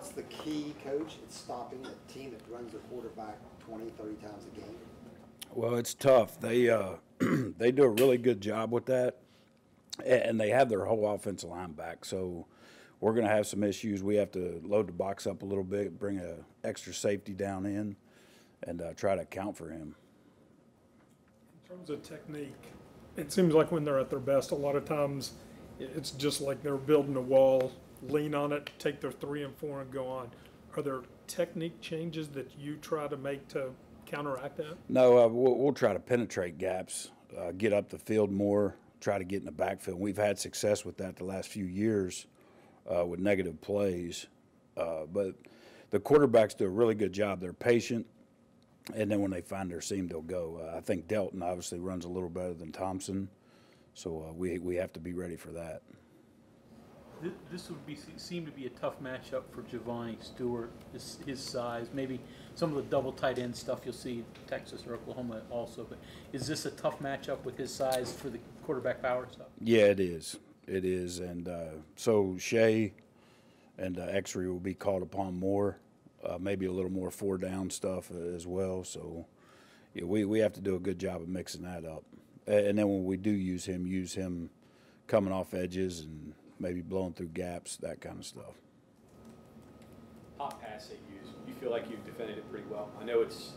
What's the key, Coach, in stopping a team that runs their quarterback 20, 30 times a game? Well, it's tough. They they do a really good job with that, and they have their whole offensive line back. So we're going to have some issues. We have to load the box up a little bit, bring a extra safety down in, and try to account for him. In terms of technique, it seems like when they're at their best, a lot of times it's just like they're building a wall, lean on it, take their 3 and 4 and go on. Are there technique changes that you try to make to counteract that? No, we'll try to penetrate gaps, get up the field more, try to get in the backfield. We've had success with that the last few years with negative plays. But the quarterbacks do a really good job. They're patient, and then when they find their seam, they'll go. I think Delton obviously runs a little better than Thompson, so we have to be ready for that. This would seem to be a tough matchup for Giovanni Stewart, his size. Maybe some of the double tight end stuff you'll see Texas or Oklahoma also. But is this a tough matchup with his size for the quarterback power stuff? Yeah, it is. It is. And so Shea and Exery will be called upon more, maybe a little more 4-down stuff as well. So yeah, we have to do a good job of mixing that up. And then when we do use him coming off edges and maybe blowing through gaps, that kind of stuff. Hot pass they use, you feel like you've defended it pretty well. I know it's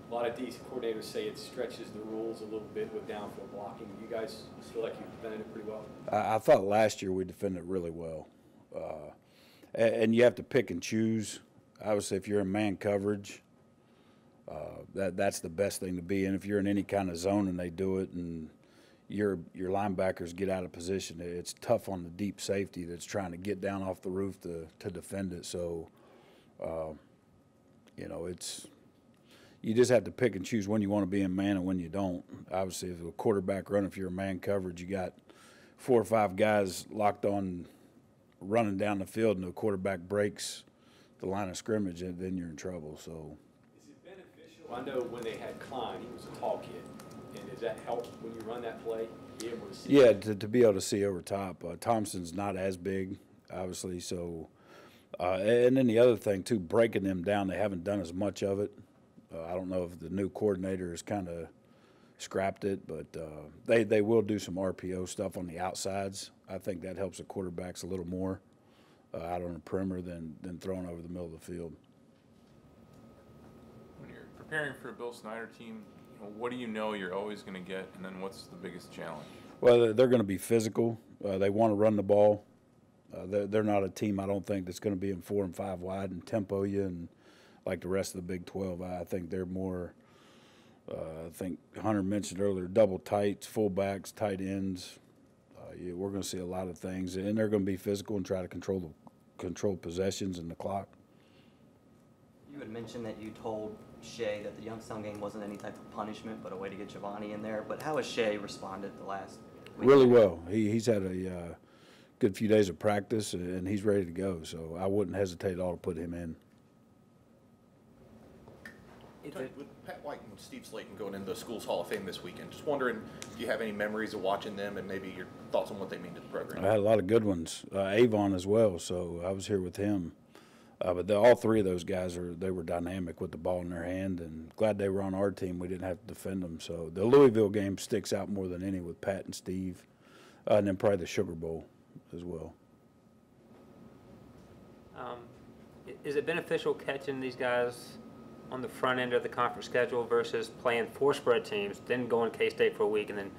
a lot of DC coordinators say it stretches the rules a little bit with downfield blocking. You guys feel like you've defended it pretty well? I thought last year we defended it really well. And you have to pick and choose. Obviously, if you're in man coverage, that's the best thing to be in. If you're in any kind of zone and they do it and your linebackers get out of position, it's tough on the deep safety that's trying to get down off the roof to defend it. So, you just have to pick and choose when you want to be in man and when you don't. Obviously, if a quarterback run, if you're in man coverage, you got 4 or 5 guys locked on running down the field and the quarterback breaks the line of scrimmage, and then you're in trouble. So, is it beneficial? I know when they had Klein, he was a tall kid. And does that help when you run that play, be able to see? Yeah, to be able to see over top. Thompson's not as big, obviously. So, and then the other thing, too, breaking them down, they haven't done as much of it. I don't know if the new coordinator has kind of scrapped it, but they will do some RPO stuff on the outsides. I think that helps the quarterbacks a little more out on the perimeter than throwing over the middle of the field. When you're preparing for a Bill Snyder team, what do you know you're always going to get, and then what's the biggest challenge? Well, they're going to be physical. They want to run the ball. They're not a team, I don't think, that's going to be in 4 and 5 wide and tempo you and like the rest of the Big 12. I think they're more, I think Hunter mentioned earlier, double tights, fullbacks, tight ends. We're going to see a lot of things, and they're going to be physical and try to control possessions and the clock. You had mentioned that you told Shea that the Youngstown game wasn't any type of punishment, but a way to get Giovanni in there. But how has Shea responded the last week? Really well. He's had a good few days of practice, and he's ready to go. So I wouldn't hesitate at all to put him in. With Pat White and Steve Slayton going into the Schools Hall of Fame this weekend, just wondering if you have any memories of watching them and maybe your thoughts on what they mean to the program. I had a lot of good ones. Avon as well, so I was here with him. But all 3 of those guys they were dynamic with the ball in their hand, and glad they were on our team. We didn't have to defend them. So the Louisville game sticks out more than any with Pat and Steve, and then probably the Sugar Bowl as well. Is it beneficial catching these guys on the front end of the conference schedule versus playing 4 spread teams, then going to K-State for a week, and then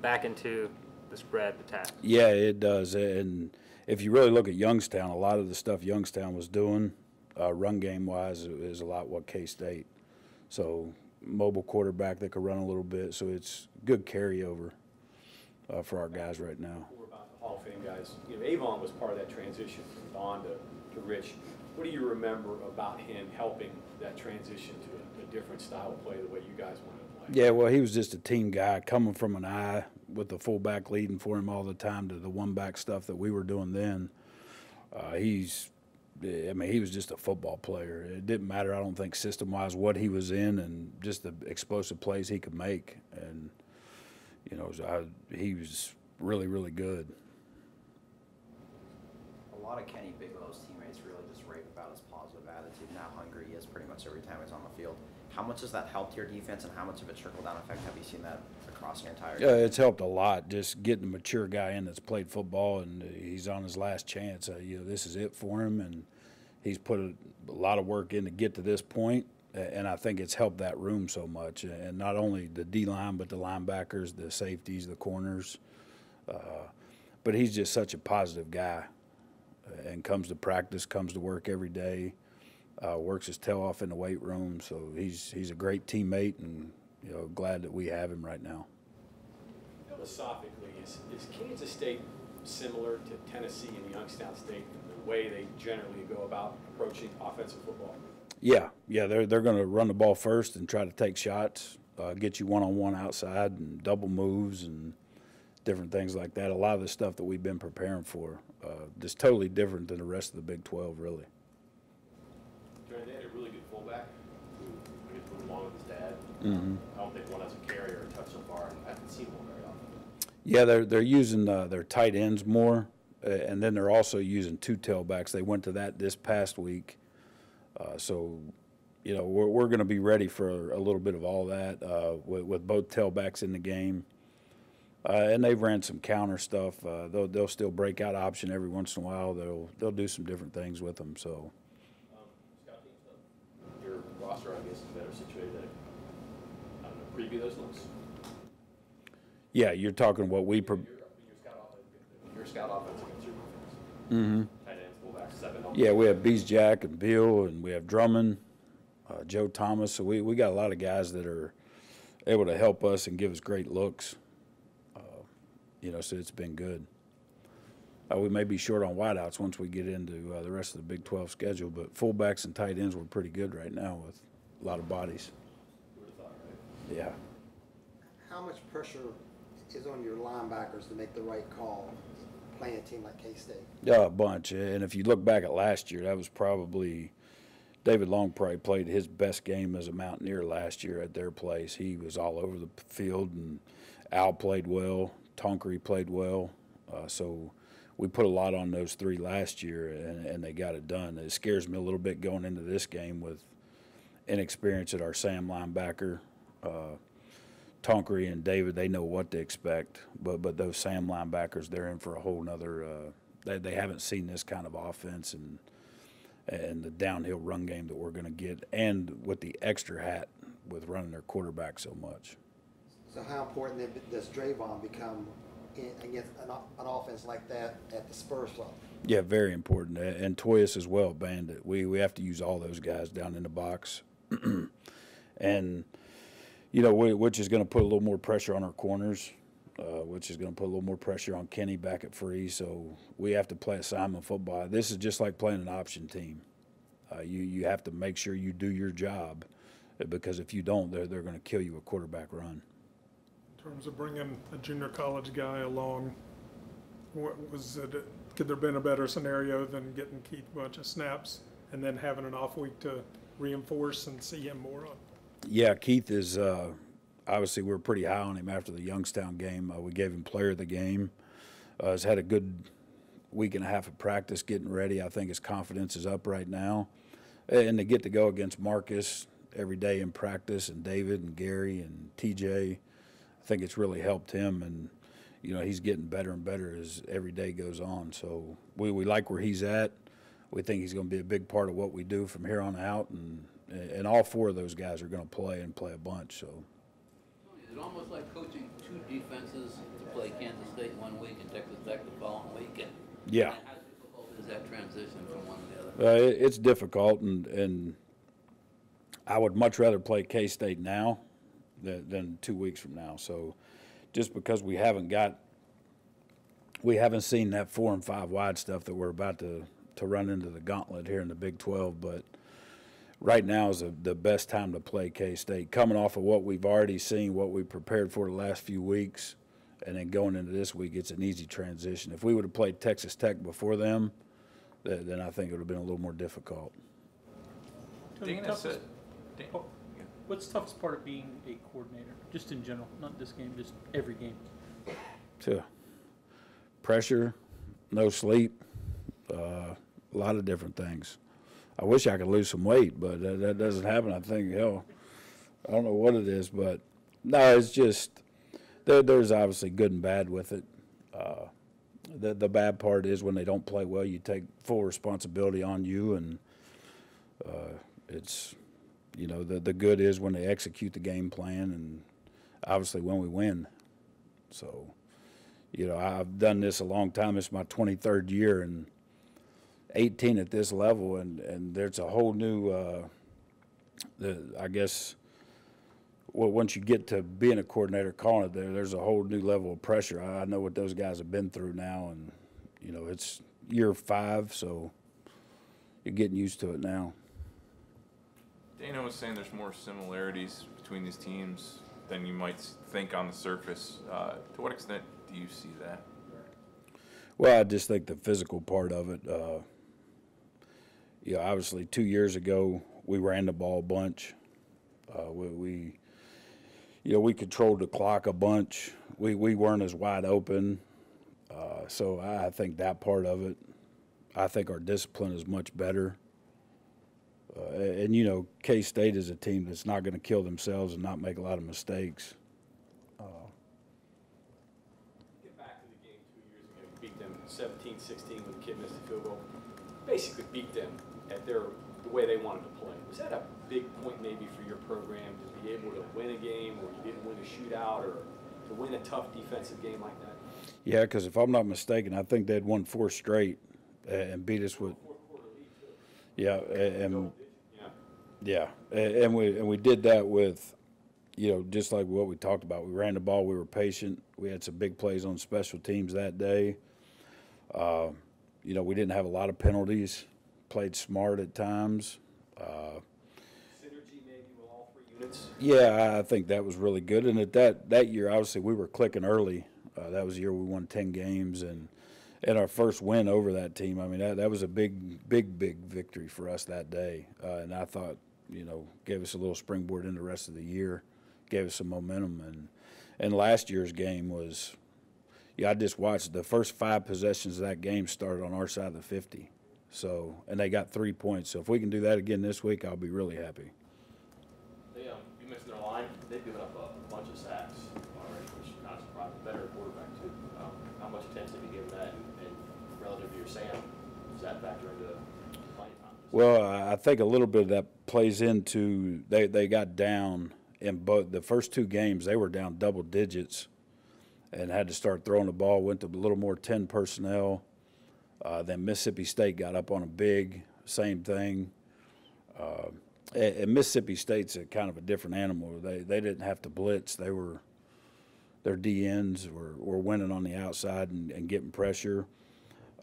back into the spread attack? Yeah, it does. And if you really look at Youngstown, a lot of the stuff Youngstown was doing, run game-wise, is a lot what K-State. So mobile quarterback that could run a little bit, so it's good carryover for our guys right now. More about the Hall of Fame guys. Avon was part of that transition from Don to Rich. What do you remember about him helping that transition to a different style of play, the way you guys wanted to play? Yeah, well, he was just a team guy coming from an eye with the fullback leading for him all the time to the one-back stuff that we were doing then. He was just a football player. It didn't matter, I don't think, system-wise what he was in and just the explosive plays he could make. And, he was really, really good. A lot of Kenny Bigelow's teammates really just rave about his attitude and how hungry he is pretty much every time he's on the field. How much has that helped your defense, and how much of a trickle-down effect have you seen that across your entire Yeah, it's helped a lot. Just getting a mature guy in that's played football and he's on his last chance. This is it for him, and he's put a lot of work in to get to this point. And I think it's helped that room so much. And not only the D-line, but the linebackers, the safeties, the corners. But he's just such a positive guy, and comes to practice, comes to work every day, works his tail off in the weight room. So he's a great teammate, and glad that we have him right now. Philosophically, is Kansas State similar to Tennessee and Youngstown State in the way they generally go about approaching offensive football? Yeah, they're going to run the ball first and try to take shots, get you one-on-one outside and double moves and different things like that. A lot of the stuff that we've been preparing for, just totally different than the rest of the Big 12, really. They had a really good fullback who I guess moved along with his dad. Mm-hmm. I don't think one has a carrier or touch so far, and I haven't seen one very often. Yeah, they're using their tight ends more, and then they're also using two tailbacks. They went to that this past week. So, we're going to be ready for a little bit of all that with both tailbacks in the game. And they've ran some counter stuff. They'll still break out option every once in a while. They'll do some different things with them. So, Scott, your roster, I guess, is better situated than preview those looks. yeah, you're talking what we. Your scout offense against your defense. Mm-hmm. Tight ends, fullbacks, 7. Yeah, we have Bees Jack and Beal, and we have Drummond, Joe Thomas. So we got a lot of guys that are able to help us and give us great looks. So it's been good. We may be short on wideouts once we get into the rest of the Big 12 schedule, but fullbacks and tight ends were pretty good right now with a lot of bodies. Yeah. How much pressure is on your linebackers to make the right call playing a team like K-State? Yeah, a bunch. And if you look back at last year, that was probably David Long probably played his best game as a Mountaineer last year at their place. He was all over the field, and Al played well. Tonkery played well. So we put a lot on those three last year, and they got it done. It scares me a little bit going into this game with inexperience at our Sam linebacker. Tonkery and David, they know what to expect, but those Sam linebackers, they're in for a whole nother they haven't seen this kind of offense and the downhill run game that we're going to get, and with the extra hat with running their quarterback so much. So how important then does Drayvon become against an offense like that at the Spurs level? Yeah, very important, and Toyas as well, Bandit. We have to use all those guys down in the box, and which is going to put a little more pressure on our corners, which is going to put a little more pressure on Kenny back at free. So we have to play assignment football. This is just like playing an option team. You have to make sure you do your job, because if you don't, they're going to kill you a quarterback run. In terms of bringing a junior college guy along, could there have been a better scenario than getting Keith a bunch of snaps and then having an off week to reinforce and see him more on? Yeah, Keith is obviously we're pretty high on him after the Youngstown game. We gave him player of the game. He's had a good week and a half of practice getting ready. I think his confidence is up right now. And to get to go against Marcus every day in practice, and David and Gary and TJ, I think it's really helped him. And, he's getting better and better as every day goes on. So we like where he's at. We think he's going to be a big part of what we do from here on out. And all four of those guys are going to play and play a bunch. So is it almost like coaching two defenses to play Kansas State one week and Texas Tech the following week? And yeah. How difficult is that transition from one to the other? It's difficult, and I would much rather play K-State now than 2 weeks from now. So just because we haven't seen that 4 and 5 wide stuff that we're about to run into the gauntlet here in the Big 12, but right now is the best time to play K-State. Coming off of what we've already seen, what we prepared for the last few weeks, and then going into this week, it's an easy transition. If we would have played Texas Tech before them, then I think it would have been a little more difficult. What's the toughest part of being a coordinator, just in general, not this game, just every game? Pressure, no sleep, a lot of different things. I wish I could lose some weight, but that doesn't happen. I think, hell, I don't know what it is, but no, it's just there's obviously good and bad with it. The bad part is when they don't play well, you take full responsibility on you, and it's, you know, the good is when they execute the game plan, and obviously when we win. So, you know, I've done this a long time. It's my 23rd year and 18 at this level, and there's a whole new, I guess, well, once you get to being a coordinator calling it there's a whole new level of pressure. I know what those guys have been through now, and, you know, it's year 5, so you're getting used to it now. Dana was saying there's more similarities between these teams than you might think on the surface. To what extent do you see that? Well, I just think the physical part of it, you know, obviously 2 years ago we ran the ball a bunch. You know, we controlled the clock a bunch. We weren't as wide open. So I think that part of it. I think our discipline is much better. And, you know, K-State is a team that's not going to kill themselves and not make a lot of mistakes. Get back to the game 2 years ago. You beat them 17-16 when the kid missed a field goal. Basically beat them at the way they wanted to play. Was that a big point maybe for your program to be able to win a game, or you didn't win a shootout, or to win a tough defensive game like that? Yeah, because if I'm not mistaken, I think they'd won 4 straight and beat us with. Yeah, and we did that with, you know, just like what we talked about. We ran the ball. We were patient. We had some big plays on special teams that day. You know, we didn't have a lot of penalties. Played smart at times. Synergy maybe with all 3 units? Yeah, I think that was really good. And at that year, obviously, we were clicking early. That was the year we won 10 games. And our first win over that team, I mean, that was a big victory for us that day. And I thought, you know, gave us a little springboard in the rest of the year, gave us some momentum. And last year's game was, yeah, I just watched the first 5 possessions of that game started on our side of the 50. So, and they got 3 points. So if we can do that again this week, I'll be really happy. They, you mentioned their line. They've given up a bunch of sacks already, which is not surprising. Better quarterback, too. How much attention have you given that? And relative to your Sam, does that factor into playing time? Well, I think a little bit of that plays into they got down in both the first 2 games. They were down double digits and had to start throwing the ball, went to a little more 10 personnel. Then Mississippi State got up on a big, same thing. And Mississippi State's a kind of a different animal. They didn't have to blitz. Their DNs were winning on the outside and getting pressure.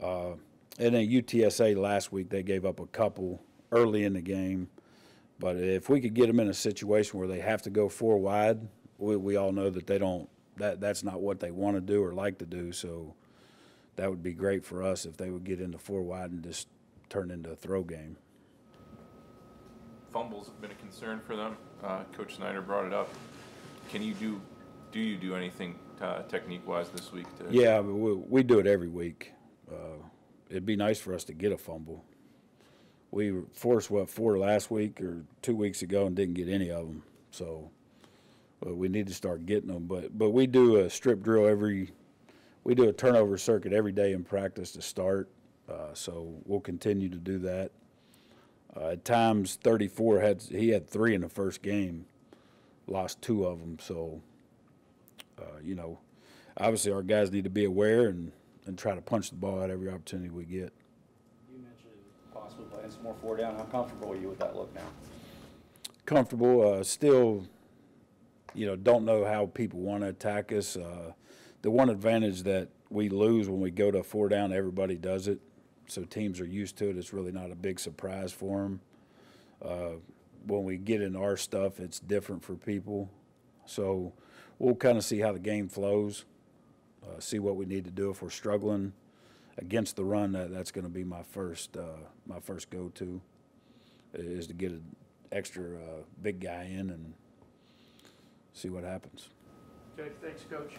And then UTSA last week, they gave up a couple early in the game. But if we could get them in a situation where they have to go 4 wide, we all know that they don't. That's not what they want to do or like to do. So that would be great for us if they would get into 4 wide and just turn into a throw game. Fumbles have been a concern for them. Coach Snyder brought it up. Do you do anything technique-wise this week? Yeah, we do it every week. It'd be nice for us to get a fumble. We forced, 4 last week or 2 weeks ago and didn't get any of them. So we need to start getting them. But we do a strip drill we do a turnover circuit every day in practice to start. So we'll continue to do that. At times, 34 he had 3 in the first game, lost 2 of them. So, you know, obviously our guys need to be aware and try to punch the ball out every opportunity we get. You mentioned possibly playing some more 4 down. How comfortable are you with that look now? Comfortable. Still, you know, don't know how people want to attack us. The one advantage that we lose when we go to 4 down, everybody does it. So teams are used to it. It's really not a big surprise for them. When we get in our stuff, it's different for people. So we'll kind of see how the game flows, see what we need to do if we're struggling against the run. That's going to be my first go-to is to get an extra big guy in and see what happens. Okay, thanks, Coach.